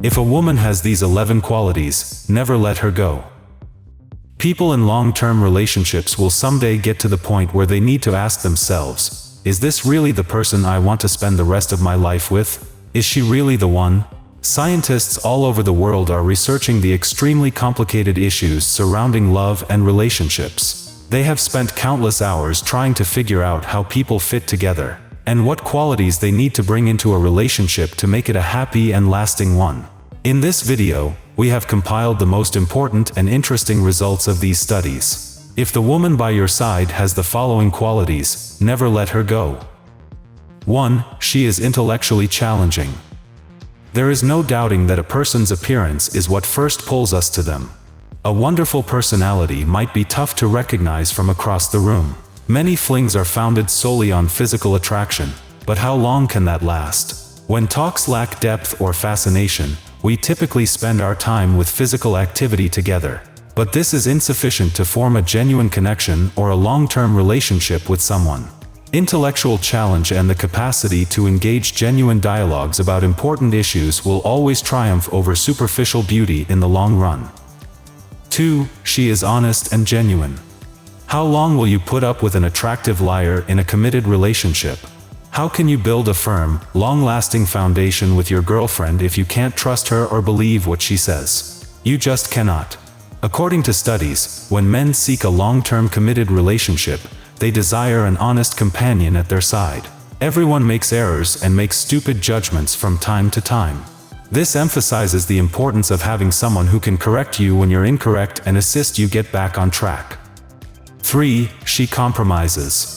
If a woman has these 11 qualities, never let her go. People in long-term relationships will someday get to the point where they need to ask themselves, is this really the person I want to spend the rest of my life with? Is she really the one? Scientists all over the world are researching the extremely complicated issues surrounding love and relationships. They have spent countless hours trying to figure out how people fit together, and what qualities they need to bring into a relationship to make it a happy and lasting one. In this video, we have compiled the most important and interesting results of these studies. If the woman by your side has the following qualities, never let her go. 1. She is intellectually challenging. There is no doubting that a person's appearance is what first pulls us to them. A wonderful personality might be tough to recognize from across the room. Many flings are founded solely on physical attraction, but how long can that last? When talks lack depth or fascination, we typically spend our time with physical activity together. But this is insufficient to form a genuine connection or a long-term relationship with someone. Intellectual challenge and the capacity to engage genuine dialogues about important issues will always triumph over superficial beauty in the long run. 2. She is honest and genuine. How long will you put up with an attractive liar in a committed relationship? How can you build a firm, long-lasting foundation with your girlfriend if you can't trust her or believe what she says? You just cannot. According to studies, when men seek a long-term committed relationship, they desire an honest companion at their side. Everyone makes errors and makes stupid judgments from time to time. This emphasizes the importance of having someone who can correct you when you're incorrect and assist you get back on track. 3. She compromises.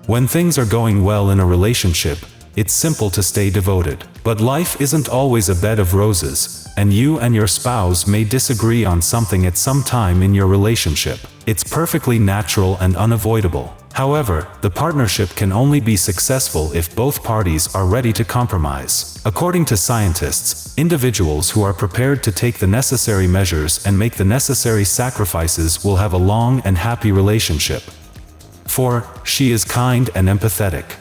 When things are going well in a relationship, it's simple to stay devoted. But life isn't always a bed of roses, and you and your spouse may disagree on something at some time in your relationship. It's perfectly natural and unavoidable. However, the partnership can only be successful if both parties are ready to compromise. According to scientists, individuals who are prepared to take the necessary measures and make the necessary sacrifices will have a long and happy relationship. 4. She is kind and empathetic.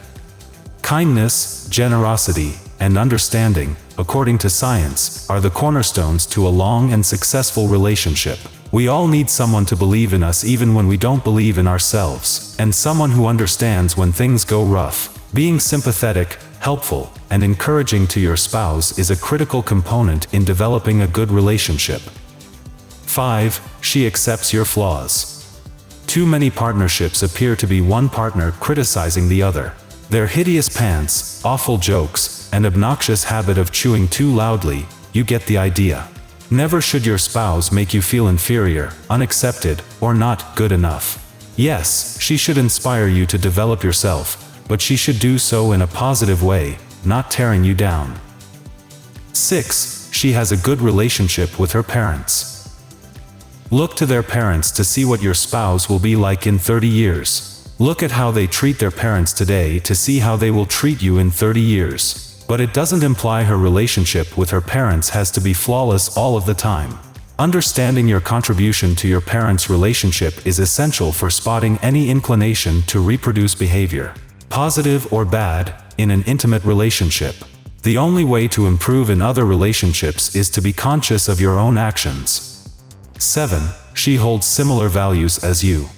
Kindness, generosity, and understanding, according to science, are the cornerstones to a long and successful relationship. We all need someone to believe in us even when we don't believe in ourselves, and someone who understands when things go rough. Being sympathetic, helpful, and encouraging to your spouse is a critical component in developing a good relationship. 5. She accepts your flaws. Too many partnerships appear to be one partner criticizing the other. Their hideous pants, awful jokes, and obnoxious habit of chewing too loudly, you get the idea. Never should your spouse make you feel inferior, unaccepted, or not good enough. Yes, she should inspire you to develop yourself, but she should do so in a positive way, not tearing you down. 6. She has a good relationship with her parents. Look to their parents to see what your spouse will be like in 30 years. Look at how they treat their parents today to see how they will treat you in 30 years. But it doesn't imply her relationship with her parents has to be flawless all of the time. Understanding your contribution to your parents' relationship is essential for spotting any inclination to reproduce behavior, positive or bad, in an intimate relationship. The only way to improve in other relationships is to be conscious of your own actions. 7. She holds similar values as you.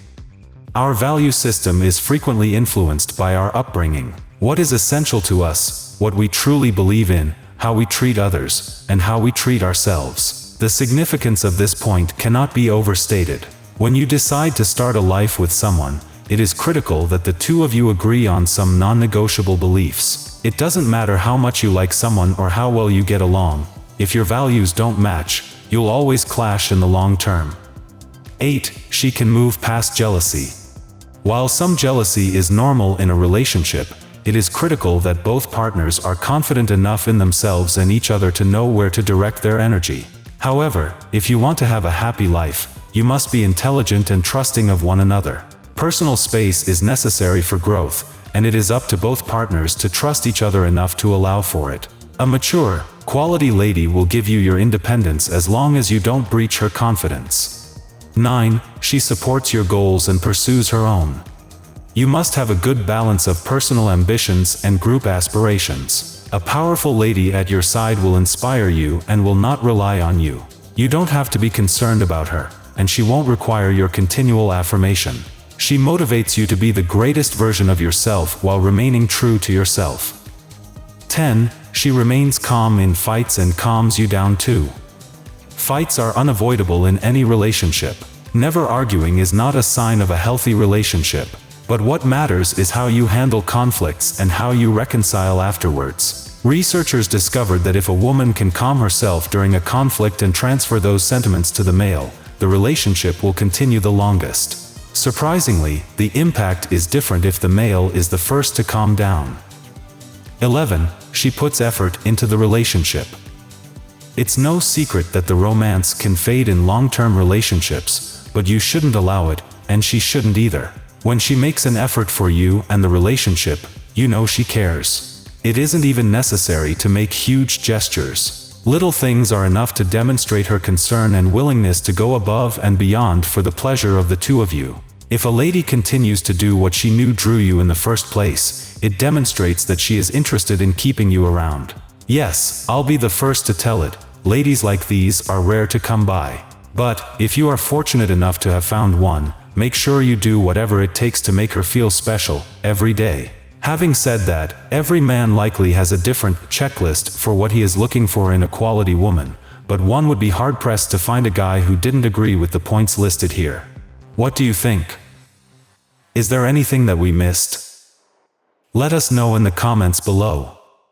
Our value system is frequently influenced by our upbringing. What is essential to us, what we truly believe in, how we treat others, and how we treat ourselves. The significance of this point cannot be overstated. When you decide to start a life with someone, it is critical that the two of you agree on some non-negotiable beliefs. It doesn't matter how much you like someone or how well you get along. If your values don't match, you'll always clash in the long term. 8. She can move past jealousy. While some jealousy is normal in a relationship, it is critical that both partners are confident enough in themselves and each other to know where to direct their energy. However, if you want to have a happy life, you must be intelligent and trusting of one another. Personal space is necessary for growth, and it is up to both partners to trust each other enough to allow for it. A mature, quality lady will give you your independence as long as you don't breach her confidence. 9. She supports your goals and pursues her own. You must have a good balance of personal ambitions and group aspirations. A powerful lady at your side will inspire you and will not rely on you. You don't have to be concerned about her, and she won't require your continual affirmation. She motivates you to be the greatest version of yourself while remaining true to yourself. 10. She remains calm in fights and calms you down too. Fights are unavoidable in any relationship. Never arguing is not a sign of a healthy relationship, but what matters is how you handle conflicts and how you reconcile afterwards. Researchers discovered that if a woman can calm herself during a conflict and transfer those sentiments to the male, the relationship will continue the longest. Surprisingly, the impact is different if the male is the first to calm down. 11. She puts effort into the relationship. It's no secret that the romance can fade in long-term relationships, but you shouldn't allow it, and she shouldn't either. When she makes an effort for you and the relationship, you know she cares. It isn't even necessary to make huge gestures. Little things are enough to demonstrate her concern and willingness to go above and beyond for the pleasure of the two of you. If a lady continues to do what she knew drew you in the first place, it demonstrates that she is interested in keeping you around. Yes, I'll be the first to tell it, ladies like these are rare to come by. But, if you are fortunate enough to have found one, make sure you do whatever it takes to make her feel special, every day. Having said that, every man likely has a different checklist for what he is looking for in a quality woman, but one would be hard-pressed to find a guy who didn't agree with the points listed here. What do you think? Is there anything that we missed? Let us know in the comments below.